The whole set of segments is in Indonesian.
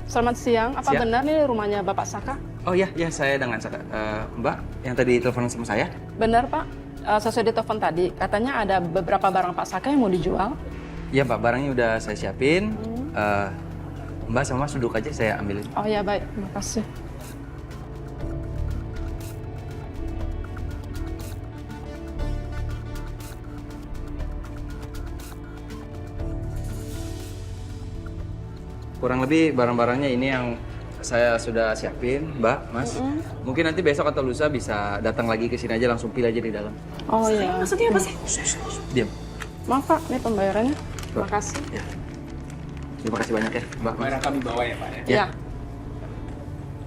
Selamat siang. Apa Siang. benar nih rumahnya Bapak Saka? Oh iya, saya dengan Saka. Mbak, yang tadi telepon sama saya? Benar, Pak. Sesuai di telepon tadi, katanya ada beberapa barang Pak Saka yang mau dijual. Iya Mbak, barangnya udah saya siapin. Mbak sama Mas duduk aja, saya ambilin. Oh ya, baik. Terima kasih. Kurang lebih barang-barangnya ini yang saya sudah siapin, Mbak, Mas. Mungkin nanti besok atau lusa bisa datang lagi ke sini aja, langsung pilih aja di dalam. Oh iya. Maksudnya apa sih? Diam. Maaf, Pak. Ini pembayarannya. Terima kasih. Ya. Terima kasih banyak ya, Mbak. Mas. Barang kami bawa ya Pak ya? Iya.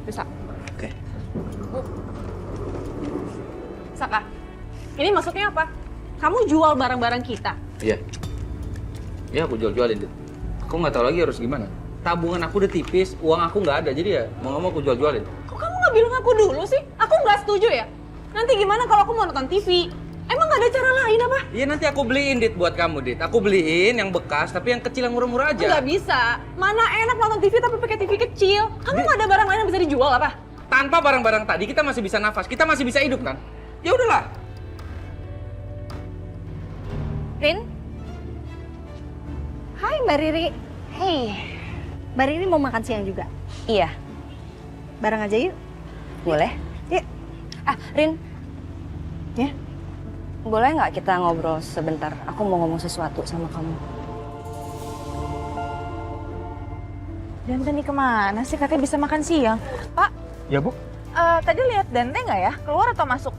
Bisa. Oke. Saka, ini maksudnya apa? Kamu jual barang-barang kita? Iya. Iya, aku jual-jualin. Aku nggak tahu lagi harus gimana. Tabungan aku udah tipis, uang aku nggak ada, jadi ya mau nggak mau aku jual-jualin. Kok kamu nggak bilang aku dulu sih? Aku nggak setuju ya? Nanti gimana kalau aku mau nonton TV? Emang nggak ada cara lain apa? Iya nanti aku beliin, Dit, buat kamu, Dit. Aku beliin yang bekas, tapi yang kecil yang murah-murah aja. Nggak bisa. Mana enak nonton TV tapi pakai TV kecil? Kamu nggak ada barang lain yang bisa dijual apa? Tanpa barang-barang tadi kita masih bisa nafas, kita masih bisa hidup kan? Ya udahlah. Rin? Hai Mbak Riri. Hey, Mbak Riri mau makan siang juga? Iya, Bareng aja yuk. boleh. Yuk. Rin, Ya. boleh nggak kita ngobrol sebentar? Aku mau ngomong sesuatu sama kamu. Dante nih kemana sih? Kakek bisa makan siang. Pak, Ya Bu? tadi lihat Dante nggak ya? Keluar atau masuk?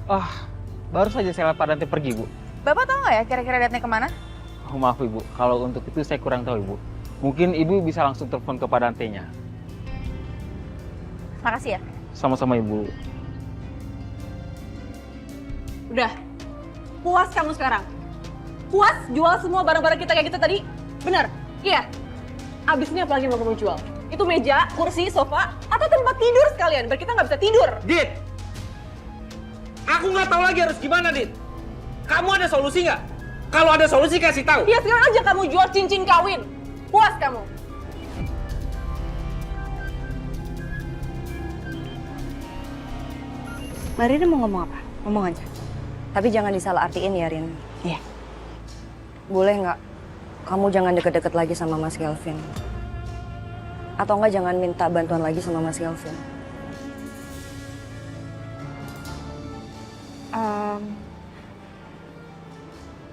Baru saja saya lihat Pak Dante pergi Bu. Bapak tahu nggak ya kira-kira Dante kemana? Oh, maaf Ibu, kalau untuk itu saya kurang tahu Ibu. Mungkin Ibu bisa langsung telepon ke Pak Dante-nya. Makasih ya. Sama-sama Ibu. Udah. Puas kamu sekarang? Puas jual semua barang-barang kita kayak gitu tadi? Bener? Iya. Abis ini apa lagi mau kamu jual? Itu meja, kursi, sofa, atau tempat tidur sekalian biar kita nggak bisa tidur. Dit! Aku nggak tahu lagi harus gimana, Dit. Kamu ada solusi nggak? Kalau ada solusi kasih tahu. Ya sekarang aja kamu jual cincin kawin. Puas kamu? Mbak Riri mau ngomong apa? Ngomong aja. Tapi jangan disalah-artiin ya, Rin. Iya. Boleh nggak? Kamu jangan deket-deket lagi sama Mas Kelvin. Atau nggak jangan minta bantuan lagi sama Mas Kelvin.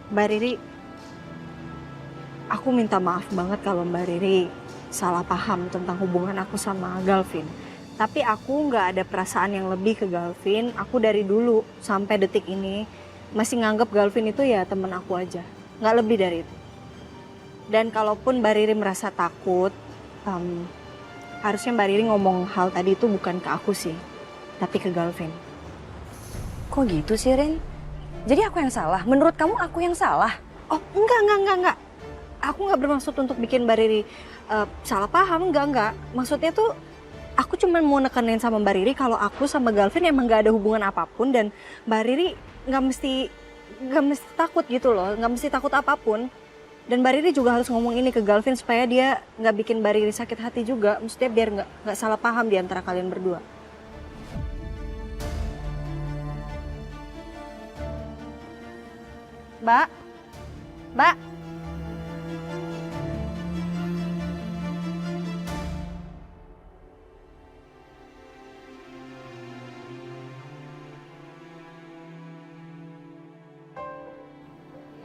Mbak Riri, aku minta maaf banget kalau Mbak Riri salah paham tentang hubungan aku sama Galvin. Tapi aku nggak ada perasaan yang lebih ke Galvin. Aku dari dulu sampai detik ini masih nganggap Galvin itu ya temen aku aja. Nggak lebih dari itu. Dan kalaupun Mbak Riri merasa takut, harusnya Mbak Riri ngomong hal tadi itu bukan ke aku sih, tapi ke Galvin. Kok gitu sih, Rin? Jadi aku yang salah? Menurut kamu aku yang salah? Oh, enggak. Aku nggak bermaksud untuk bikin Mbak Riri salah paham, enggak. Maksudnya tuh aku cuma mau nekenin sama Mbak Riri kalau aku sama Galvin emang nggak ada hubungan apapun dan Mbak Riri nggak mesti takut gitu loh, nggak mesti takut apapun. Dan Mbak Riri juga harus ngomong ini ke Galvin supaya dia nggak bikin Mbak Riri sakit hati juga. Maksudnya biar nggak salah paham di antara kalian berdua. Mbak.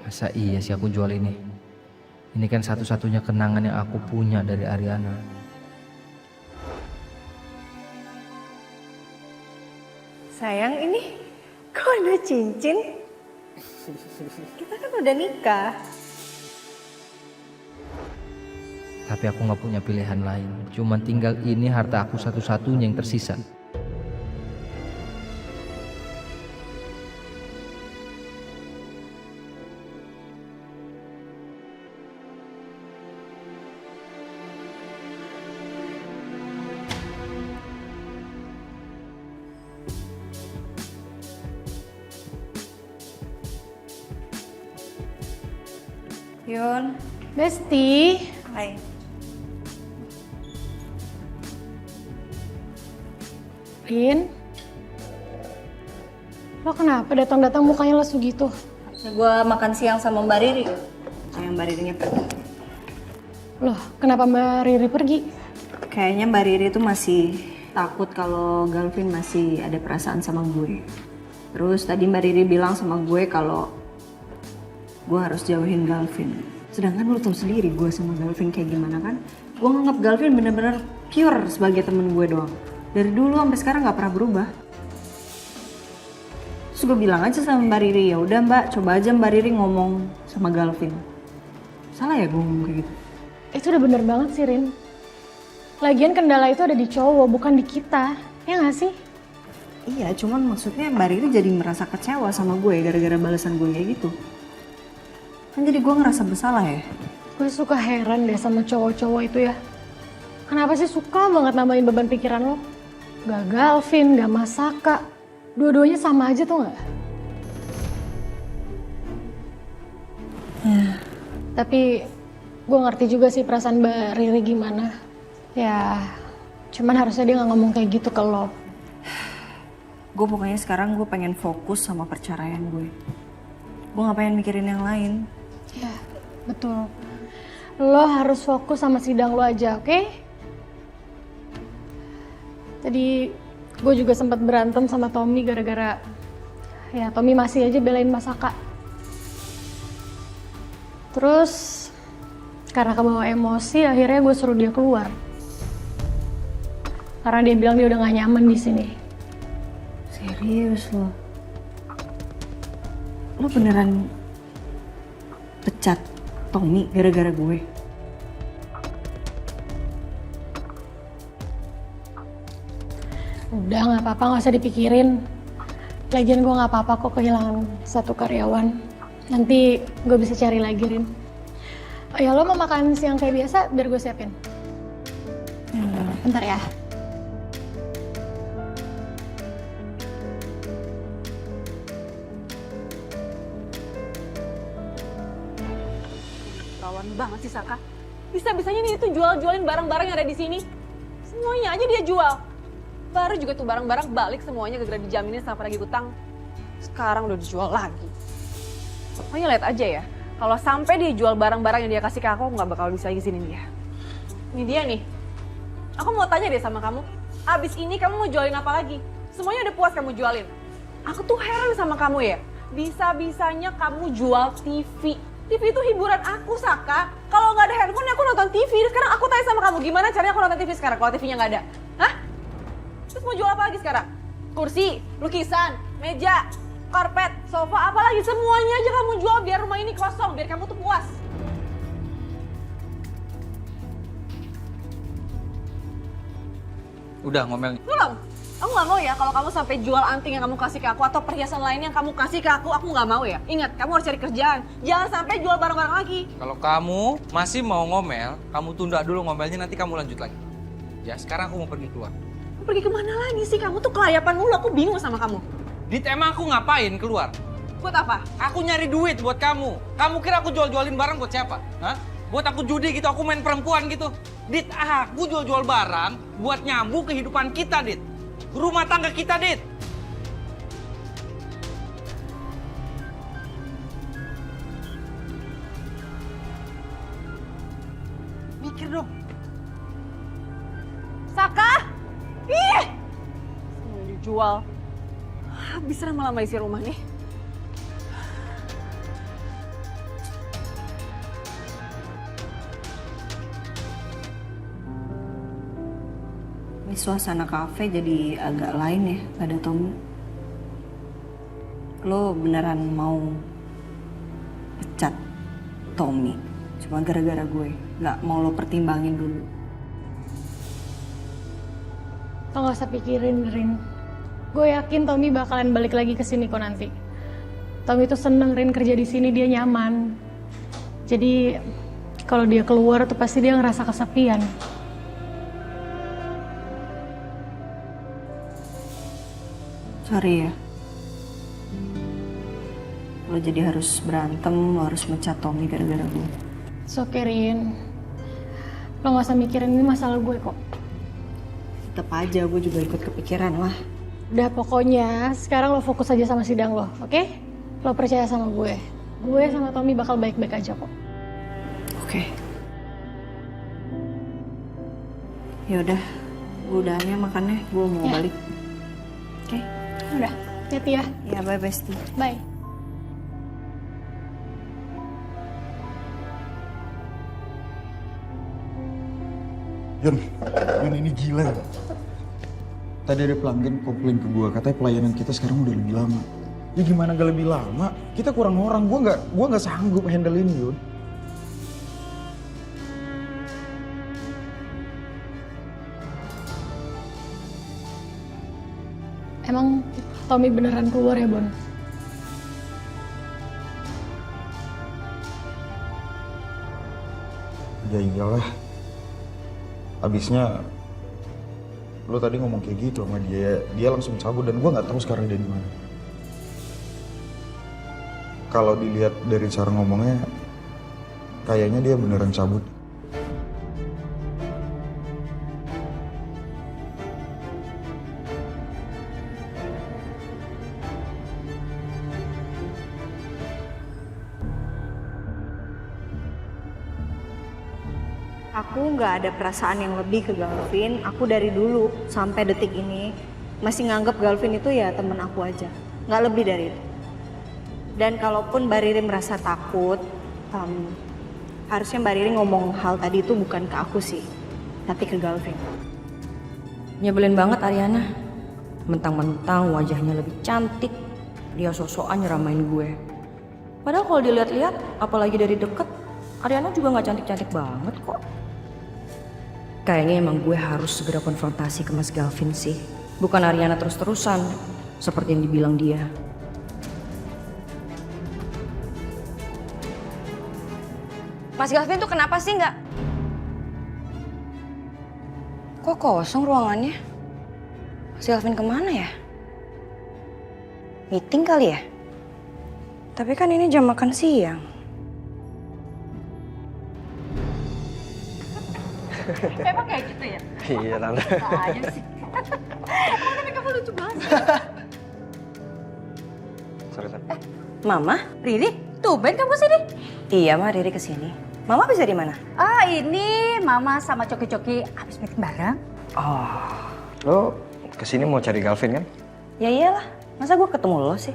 Masa iya sih aku jual ini? Ini kan satu-satunya kenangan yang aku punya dari Ariana. Sayang, ini kok ada cincin? Kita kan udah nikah. Tapi aku gak punya pilihan lain. Cuman tinggal ini harta aku satu-satunya yang tersisa. Yun, Besti. hai. Rin, lo kenapa datang-datang mukanya lesu gitu? Gue makan siang sama Mbak Riri. Yang Mbak Ririnya pergi. Loh, kenapa Mbak Riri pergi? Kayaknya Mbak Riri tuh masih takut kalau Galvin masih ada perasaan sama gue. Terus tadi Mbak Riri bilang sama gue kalau gue harus jauhin Galvin. Sedangkan lo tau sendiri gue sama Galvin kayak gimana kan? Gue nganggap Galvin bener-bener pure sebagai temen gue doang. Dari dulu sampai sekarang nggak pernah berubah. Terus gue bilang aja sama Mbak Riri, ya udah Mbak, coba aja Mbak Riri ngomong sama Galvin. Salah ya gue ngomong kayak gitu? Itu udah bener banget sih, Rin. Lagian kendala itu ada di cowok, bukan di kita. Ya nggak sih? Iya, cuman maksudnya Mbak Riri jadi merasa kecewa sama gue gara-gara balasan gue kayak gitu. Kan jadi gue ngerasa bersalah ya. Gue suka heran deh sama cowok-cowok itu ya. Kenapa sih suka banget nambahin beban pikiran lo? Gak Galvin, gak Masaka. Dua-duanya sama aja tuh gak? Ya. Tapi gue ngerti juga sih perasaan Mbak Riri gimana. Ya, cuman harusnya dia gak ngomong kayak gitu ke lo. Gue pokoknya sekarang gue pengen fokus sama perceraian gue. Gue gak pengen mikirin yang lain. Ya, betul. Lo harus fokus sama sidang lo aja, oke? Tadi gue juga sempat berantem sama Tommy gara-gara ya Tommy masih aja belain Masaka. Terus karena kebawa emosi akhirnya gue suruh dia keluar. Karena dia bilang dia udah gak nyaman di sini. Serius lo? Lo beneran pecat Tommy gara-gara gue? Udah gak apa-apa, gak usah dipikirin. Lagian gue gak apa-apa kok kehilangan satu karyawan. Nanti gue bisa cari lagi, Rin. Oh ya, lo mau makan siang kayak biasa biar gue siapin. Bentar ya. Kawan banget sih Saka. Bisa-bisanya nih itu jual-jualin barang-barang yang ada di sini. Semuanya aja dia jual. Baru juga tuh barang-barang balik semuanya gara-gara dijaminin sama penagih utang. Sekarang udah dijual lagi. Pokoknya lihat aja ya. Kalau sampai dia jual barang-barang yang dia kasih ke aku nggak bakal bisa izinin dia. Ini dia nih. Aku mau tanya deh sama kamu. Abis ini kamu mau jualin apa lagi? Semuanya udah puas kamu jualin. Aku tuh heran sama kamu ya. Bisa-bisanya kamu jual TV. TV itu hiburan aku, Saka. Kalau nggak ada handphone, aku nonton TV. Sekarang aku tanya sama kamu, gimana caranya aku nonton TV sekarang kalau TV-nya nggak ada? Hah? Terus mau jual apa lagi sekarang? Kursi, lukisan, meja, karpet, sofa, apa lagi? Semuanya aja kamu jual biar rumah ini kosong, biar kamu tuh puas. Udah ngomel. Belum. Aku nggak mau ya kalau kamu sampai jual anting yang kamu kasih ke aku atau perhiasan lain yang kamu kasih ke aku nggak mau ya. Ingat, kamu harus cari kerjaan. Jangan sampai jual barang-barang lagi. Kalau kamu masih mau ngomel, kamu tunda dulu ngomelnya, nanti kamu lanjut lagi. Ya, sekarang aku mau pergi keluar. Kamu pergi kemana lagi sih? Kamu tuh kelayapan mulu, aku bingung sama kamu. Dit, emang aku ngapain keluar? Buat apa? Aku nyari duit buat kamu. Kamu kira aku jual-jualin barang buat siapa? Hah? Buat aku judi gitu, aku main perempuan gitu. Dit, aku jual-jual barang buat nyambung kehidupan kita, Dit. Rumah tangga kita, Dit. Mikir dong. Saka! Ih! Semua dijual. Habis lama-lama isi rumah nih. Ini suasana kafe jadi agak lain ya, gak ada Tommy. Lo beneran mau pecat Tommy cuma gara-gara gue? Gak mau lo pertimbangin dulu? Lo gak usah pikirin, Rin. Gue yakin Tommy bakalan balik lagi ke sini kok nanti. Tommy tuh seneng, Rin, kerja di sini, dia nyaman. Jadi kalau dia keluar tuh pasti dia ngerasa kesepian. Sorry ya. Lo jadi harus berantem, lo harus mecat Tommy gara-gara gue. So, Rin. Lo gak usah mikirin, ini masalah gue kok. tetap aja gue juga ikut kepikiran lah. Udah pokoknya sekarang lo fokus aja sama sidang lo, oke? Lo percaya sama gue. Gue sama Tommy bakal baik-baik aja kok. Oke. Yaudah, gue udahannya makannya, gue mau balik. Oke? Udah, hati ya. Ya, bye bestie. Bye. Yun ini gila ya. Tadi ada pelanggan komplain ke gua, katanya pelayanan kita sekarang udah lebih lama. Ya gimana gak lebih lama? Kita kurang orang, gua nggak sanggup handle ini, Yun. Emang Tommy beneran keluar ya, Bon? Ya iyalah. Abisnya lo tadi ngomong kayak gitu sama dia langsung cabut dan gua nggak tahu sekarang dia di mana. Kalau dilihat dari cara ngomongnya, kayaknya dia beneran cabut. Aku nggak ada perasaan yang lebih ke Galvin. Aku dari dulu sampai detik ini masih nganggap Galvin itu ya temen aku aja, nggak lebih dari itu. Dan kalaupun Mbak Riri merasa takut, harusnya Mbak Riri ngomong hal tadi itu bukan ke aku sih, tapi ke Galvin. Nyebelin banget Ariana. Mentang-mentang wajahnya lebih cantik, dia sok-sokan nyeramain gue. Padahal kalau dilihat-lihat, apalagi dari deket, Ariana juga nggak cantik-cantik banget kok. Kayaknya emang gue harus segera konfrontasi ke Mas Galvin sih. Bukan Ariana terus-terusan, seperti yang dibilang dia. Mas Galvin tuh kenapa sih nggak? Kok kosong ruangannya? Mas Galvin kemana ya? Meeting kali ya? Tapi kan ini jam makan siang. Emang kayak gitu ya? Iya, Tante. Aja sih. Tapi kamu lucu banget. Sorry. Mama? Riri, tumben kamu sini? Iya, Ma, Riri kesini. Mama bisa di mana? Ah, ini Mama sama Coki-Coki habis meeting bareng. Oh, lo kesini mau cari Galvin kan? Ya iyalah, masa gue ketemu lo sih?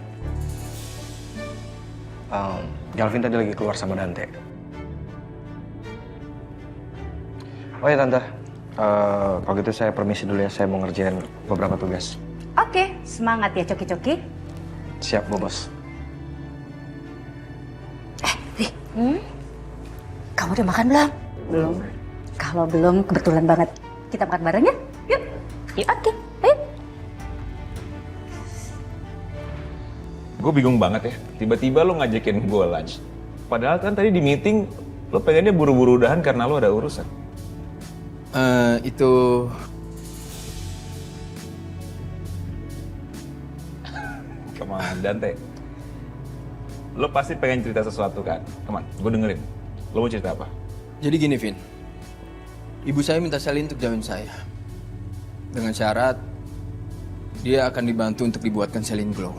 Galvin tadi lagi keluar sama Dante. Oh ya Tante, kalau gitu saya permisi dulu ya, saya mau ngerjain beberapa tugas. Oke, semangat ya Coki-Coki. Siap, Bu Bos. Ri, kamu udah makan belum? Belum. Kalau belum, kebetulan banget. Kita makan bareng ya? Yuk. Yuk, oke. Ayo. Gue bingung banget ya, tiba-tiba lo ngajakin gue lunch. Padahal kan tadi di meeting, lo pengennya buru-buru udahan karena lo ada urusan. Itu Come on, Dante. Lo pasti pengen cerita sesuatu kan? Come on, gue dengerin. Lo mau cerita apa? jadi gini, Vin. Ibu saya minta Selin untuk jauhin saya. Dengan syarat dia akan dibantu untuk dibuatkan Selin glow.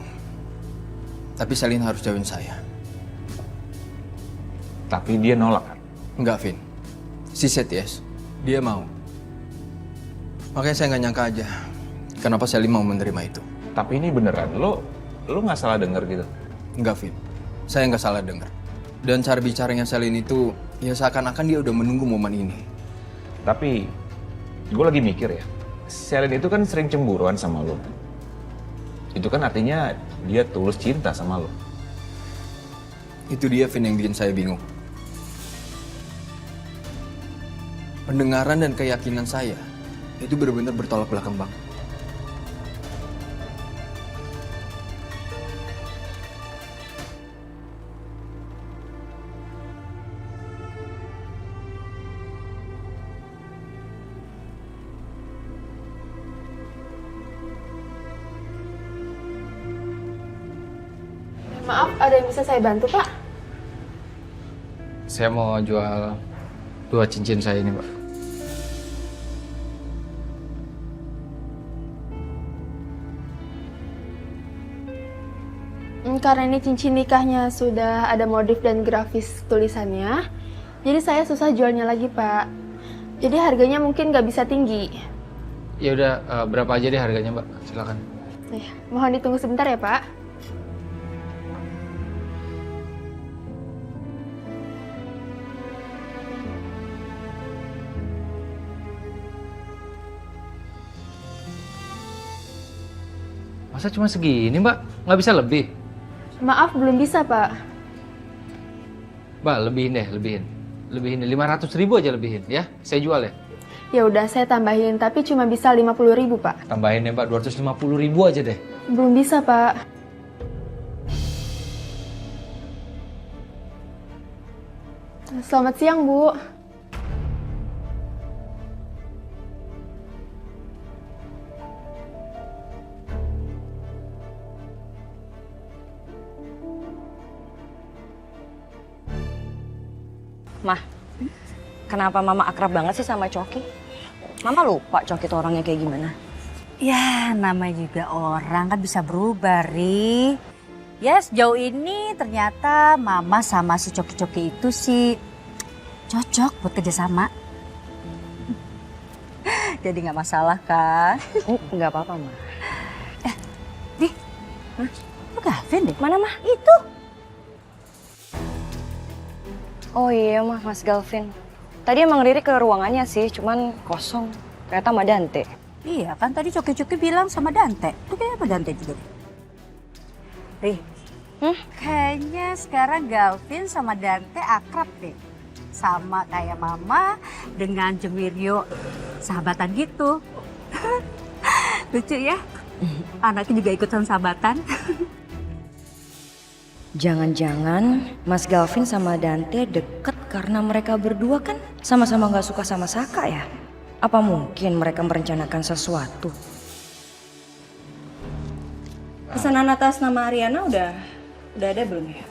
Tapi Selin harus jauhin saya. Tapi dia nolak kan? Enggak, Vin. She said yes. Dia mau. Makanya saya nggak nyangka aja kenapa Selin mau menerima itu. Tapi ini beneran, lo nggak salah denger gitu? Enggak, Vin. Saya nggak salah dengar. Dan cara bicaranya Selin itu ya seakan-akan dia udah menunggu momen ini. Tapi gue lagi mikir ya, Selin itu kan sering cemburuan sama lo. Itu kan artinya dia tulus cinta sama lo. Itu dia, Vin, yang bikin saya bingung. Pendengaran dan keyakinan saya itu benar-benar bertolak belakang banget. Maaf, ada yang bisa saya bantu, Pak? Saya mau jual 2 cincin saya ini, Pak. karena ini cincin nikahnya sudah ada modif dan grafis tulisannya, jadi saya susah jualnya lagi, Pak. Jadi harganya mungkin nggak bisa tinggi. Ya udah, berapa aja deh harganya, Mbak? Silakan. Mohon ditunggu sebentar ya, Pak. Masa cuma segini, Mbak? Nggak bisa lebih? Maaf, belum bisa, Pak. Mbak, lebihin deh, lebihin. Lebihin 500.000 aja lebihin, ya. Saya jual ya. Ya udah, saya tambahin, tapi cuma bisa 50.000, Pak. Tambahin ya, Mbak, 250.000 aja deh. Belum bisa, Pak. Selamat siang, Bu. Mah, kenapa Mama akrab banget sih sama Coki? Mama lupa Coki itu orangnya kayak gimana? Ya, namanya juga orang kan bisa berubah, Ri. Ya, sejauh ini ternyata Mama sama si Coki-Coki itu sih cocok buat kerjasama. Jadi nggak masalah kan? Nggak apa-apa, Mah. Ri, itu Gavin deh. Mana, Mah? Itu. Oh iya, Mah, Mas Galvin. Tadi emang Riri ke ruangannya sih, cuman kosong. Ternyata sama Dante. Iya kan tadi Coki-Coki bilang sama Dante. Itu kayaknya apa Dante juga deh. Ri, kayaknya sekarang Galvin sama Dante akrab deh. Sama kayak Mama dengan Jemirio sahabatan gitu. Lucu ya? Anaknya juga ikutan sahabatan. Jangan-jangan Mas Galvin sama Dante deket karena mereka berdua kan sama-sama nggak suka sama Saka ya? Apa mungkin mereka merencanakan sesuatu? Pesanan atas nama Ariana udah ada belum ya?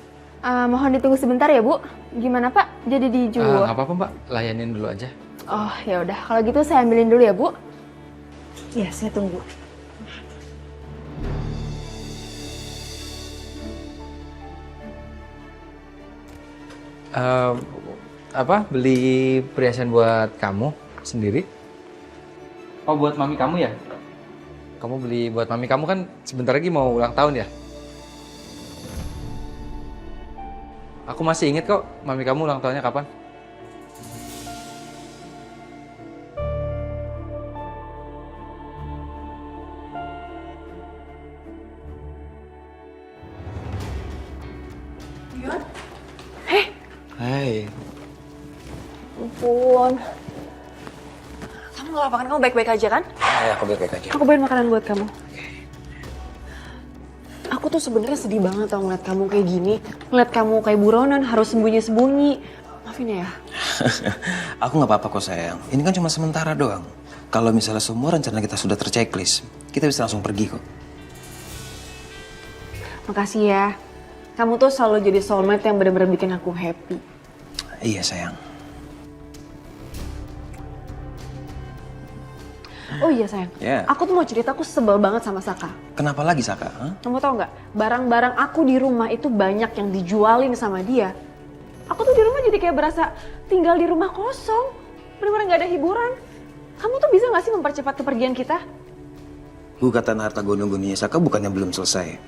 Mohon ditunggu sebentar ya, Bu. Gimana, Pak? Jadi dijual? Nggak apa-apa, Mbak. Layanin dulu aja. Oh, ya udah. Kalau gitu saya ambilin dulu ya, Bu. Iya, saya tunggu. Beli perhiasan buat kamu sendiri? Oh, buat mami kamu ya? Kamu beli buat mami kamu kan sebentar lagi mau ulang tahun ya? Aku masih inget kok mami kamu ulang tahunnya kapan. Hai. Ampun. Kamu gak apa-apa kan? Kamu baik-baik aja kan? Ya, aku baik-baik aja. Aku bawain makanan buat kamu. Aku tuh sebenarnya sedih banget tau ngeliat kamu kayak gini. Ngeliat kamu kayak buronan, harus sembunyi-sembunyi. Maafin ya. Aku nggak apa-apa kok sayang. Ini kan cuma sementara doang. Kalau misalnya semua rencana kita sudah terchecklist, kita bisa langsung pergi kok. Makasih ya. Kamu tuh selalu jadi soulmate yang benar-benar bikin aku happy. Iya sayang. Oh iya sayang. Ya. Aku tuh mau cerita, aku sebel banget sama Saka. Kenapa lagi Saka? Hah? Kamu tau nggak? Barang-barang aku di rumah itu banyak yang dijualin sama dia. Aku tuh di rumah jadi kayak berasa tinggal di rumah kosong. Bener-bener nggak ada hiburan. Kamu tuh bisa nggak sih mempercepat kepergian kita? Gugatan harta gonogoninya Saka bukannya belum selesai.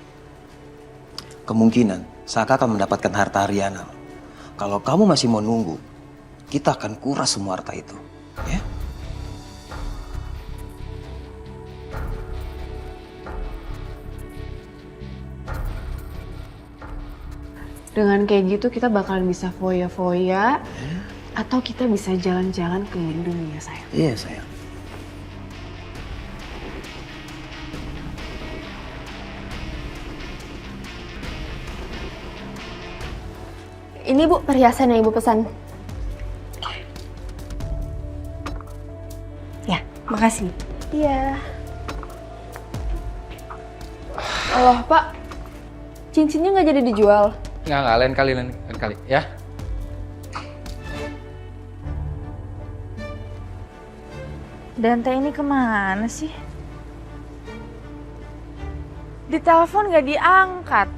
Kemungkinan Saka akan mendapatkan harta Ariana. Kalau kamu masih mau nunggu, kita akan kuras semua harta itu. Ya? Dengan kayak gitu kita bakalan bisa foya-foya. Atau kita bisa jalan-jalan keliling dunia sayang. Iya sayang. Ini Bu, perhiasan yang Ibu pesan. Ya, makasih. Iya. Allah, Pak. Cincinnya nggak jadi dijual. Nggak, lain kali. Ya? Dante ini kemana sih? Ditelepon gak diangkat.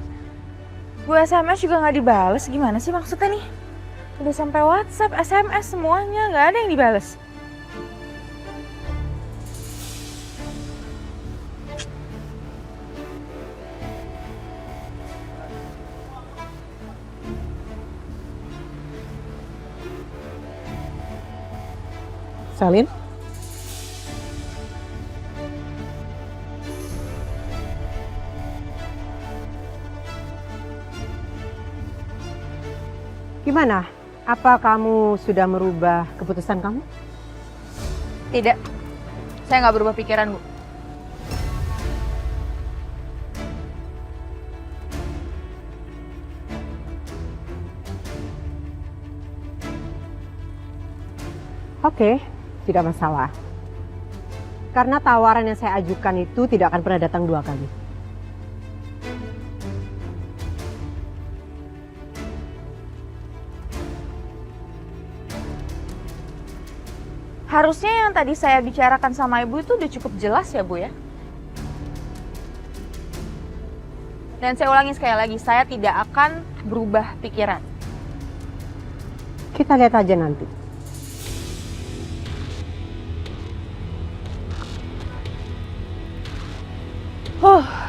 Gue SMS juga nggak dibales, gimana sih maksudnya nih? Udah sampai WhatsApp, SMS semuanya nggak ada yang dibales. Salin? Gimana? Apa kamu sudah merubah keputusan kamu? Tidak, saya nggak berubah pikiran, Bu. Oke, tidak masalah. Karena tawaran yang saya ajukan itu tidak akan pernah datang 2 kali. Harusnya yang tadi saya bicarakan sama Ibu itu udah cukup jelas ya, Bu ya. Dan saya ulangi sekali lagi, saya tidak akan berubah pikiran. Kita lihat aja nanti. Huh.